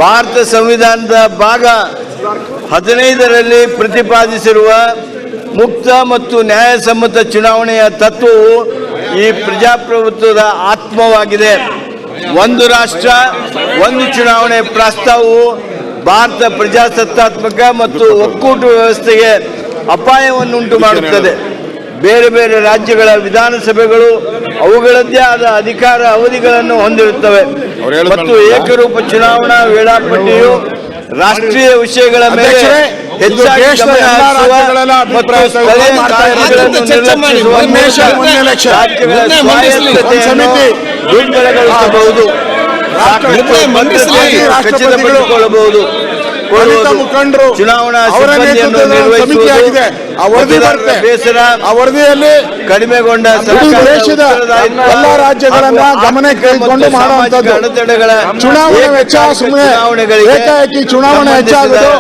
ಭಾರತ ಸಂವಿಧಾನದ ಭಾಗ 15ರಲ್ಲಿ ಪ್ರತಿಪಾದಿಸಿರುವ ಮುಕ್ತ ಮತ್ತು ನ್ಯಾಯಸಮ್ಮತ ಚುನಾವಣೆಯ ತತ್ವವು ಈ ಪ್ರಜಾಪ್ರಭುತ್ವದ ಆತ್ಮವಾಗಿದೆ. ಒಂದು ರಾಷ್ಟ್ರ ಒಂದು ಚುನಾವಣೆ ಪ್ರಸ್ತಾವವು ಭಾರತ ಪ್ರಜಾಸತ್ತಾತ್ಮಕ ಮತ್ತು ಒಕ್ಕೂಟ ವ್ಯವಸ್ಥೆಗೆ ಅಪಾಯವನ್ನುಂಟು ಮಾಡುತ್ತದೆ. ಬೇರೆ ಬೇರೆ ರಾಜ್ಯಗಳ ವಿಧಾನಸಭೆಗಳು ಅವುಗಳದ್ದೇ ಆದ ಅಧಿಕಾರ ಅವಧಿಗಳನ್ನು ಹೊಂದಿರುತ್ತವೆ ಮತ್ತು ಏಕರೂಪ ಚುನಾವಣಾ ವೇಳಾಪಟ್ಟಿಯು ರಾಷ್ಟ್ರೀಯ ವಿಷಯಗಳ ಮೇಲೆ ಹೆಚ್ಚಾಗಿ ಗಮನ ಹರಿಸುವ ಮತ್ತು ಸ್ಥಳೀಯ ಕಾರ್ಯಗಳನ್ನು ನಿರ್ಲಕ್ಷಿಸುವ ರಾಜ್ಯಗಳ ಸ್ವಾಯತ್ತತೆಯನ್ನು ದುರ್ಬಲಗೊಳಿಸಬಹುದು, ಖಚಿತಪಡಿಸಿಕೊಳ್ಳಬಹುದು. ಚುನಾವಣಾ ಸಿಬ್ಬಂದಿಯನ್ನು ನಿರ್ವಹಿಸುವುದು, ಬೇಸರ ಕಡಿಮೆಗೊಂಡ ಎಲ್ಲ ರಾಜ್ಯಗಳನ್ನ ಗಮನಕ್ಕೆ ತೆಗೆದುಕೊಂಡು ಮಾಡುವಂತದ್ದು. ಚುನಾವಣೆ ವೆಚ್ಚ ಸುಮ್ಮನೆ ಏಕಾಏಕಿ ಚುನಾವಣೆ ಹೆಚ್ಚಾಗುವುದು.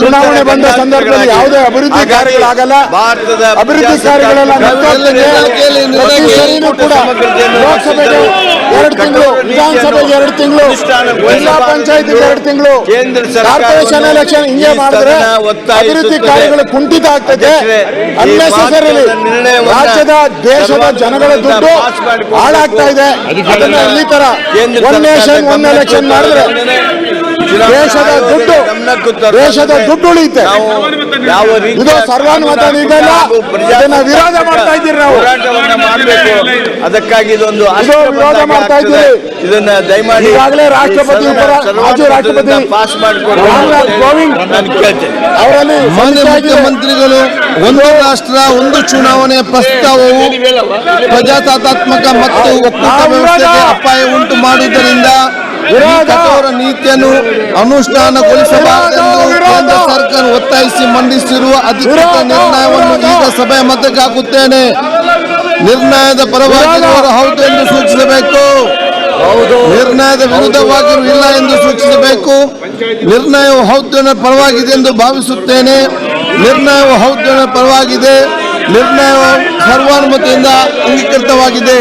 ಚುನಾವಣೆ ಬಂದ ಸಂದರ್ಭದಲ್ಲಿ ಯಾವುದೇ ಅಭಿವೃದ್ಧಿ ಕಾರ್ಯಗಳಾಗಲ್ಲ. ಅಭಿವೃದ್ಧಿ ಕಾರ್ಯಗಳೆಲ್ಲ ಪ್ರತಿ ಸರಿನೂ ಕೂಡ ಲೋಕಸಭೆಗೆ 2 ತಿಂಗಳು, ವಿಧಾನಸಭೆಗೆ 2 ತಿಂಗಳು, ಜಿಲ್ಲಾ ಪಂಚಾಯತ್ 2 ತಿಂಗಳು, ಕಾರ್ಪೊರೇಷನ್ ಎಲೆಕ್ಷನ್ ಹಿಂಗೆ ಮಾಡಿದ್ರೆ ಅಭಿವೃದ್ಧಿ ಕಾರ್ಯಗಳು ಕುಂಠಿತ ಆಗ್ತದೆ. ಅನ್ನೆಸೆಸರಿಲಿ ರಾಜ್ಯದ ದೇಶದ ಜನಗಳ ದುಡ್ಡು ಹಾಳಾಗ್ತಾ ಇದೆ. ಅದನ್ನ ಈ ತರ ಒನ್ ನೇಷನ್ ಒನ್ ಎಲೆಕ್ಷನ್ ಮಾಡಿದ್ರೆ ದೇಶದ ದುಡ್ಡು ಉಳಿಯುತ್ತೆ. ಇದು ಸರ್ವಾನುಮತ ಇದೆಲ್ಲ, ಇದನ್ನ ವಿರೋಧ ಮಾಡ್ತಾ ಇದ್ದೀರಿ. ನಾವು ಅದಕ್ಕಾಗಿ ಇದೊಂದು ವಿರೋಧ ಮಾಡ್ತಾ ಇದ್ದೀರಿ. ಇದನ್ನ ದಯಮಾಡಿ ಈಗಾಗಲೇ ರಾಷ್ಟ್ರಪತಿ ಮಾಜಿ ರಾಷ್ಟ್ರಪತಿ ರಾಮನಾಥ್ ಕೋವಿಂದ್ ಅವರಲ್ಲಿ ಮುಖ್ಯಮಂತ್ರಿಗಳು ಒಂದು ರಾಷ್ಟ್ರ ಒಂದು ಚುನಾವಣೆ ಪ್ರಸ್ತಾವವು ಪ್ರಜಾಸತ್ತಾತ್ಮಕ ಮತ್ತು ಒಕ್ಕೂಟ ವ್ಯವಸ್ಥೆಗೆ ಅಪಾಯ ಉಂಟು ಮಾಡುವುದರಿಂದ ಕಠೋರ ನೀತಿಯನ್ನು ಅನುಷ್ಠಾನಗೊಳಿಸಬಾರದೆಂದು ಕೇಂದ್ರ ಸರ್ಕಾರ ಒತ್ತಾಯಿಸಿ ಮಂಡಿಸಿರುವ ಅಧಿಕೃತ ನಿರ್ಣಯವನ್ನು ಈಗ ಸಭೆಯ ಮತಕ್ಕೆ ಹಾಕುತ್ತೇನೆ. ನಿರ್ಣಯದ ಪರವಾಗಿರುವವರು ಹೌದು ಎಂದು ಸೂಚಿಸಬೇಕು, ನಿರ್ಣಯದ ವಿರುದ್ಧವಾಗಿರುವ ಇಲ್ಲ ಎಂದು ಸೂಚಿಸಬೇಕು. ನಿರ್ಣಯವು ಹೌದು ಪರವಾಗಿದೆ ಎಂದು ಭಾವಿಸುತ್ತೇನೆ. ನಿರ್ಣಯವು ಹೌದು ಪರವಾಗಿದೆ. ನಿರ್ಣಯವು ಸರ್ವಾನುಮತಿಯಿಂದ ಅಂಗೀಕೃತವಾಗಿದೆ.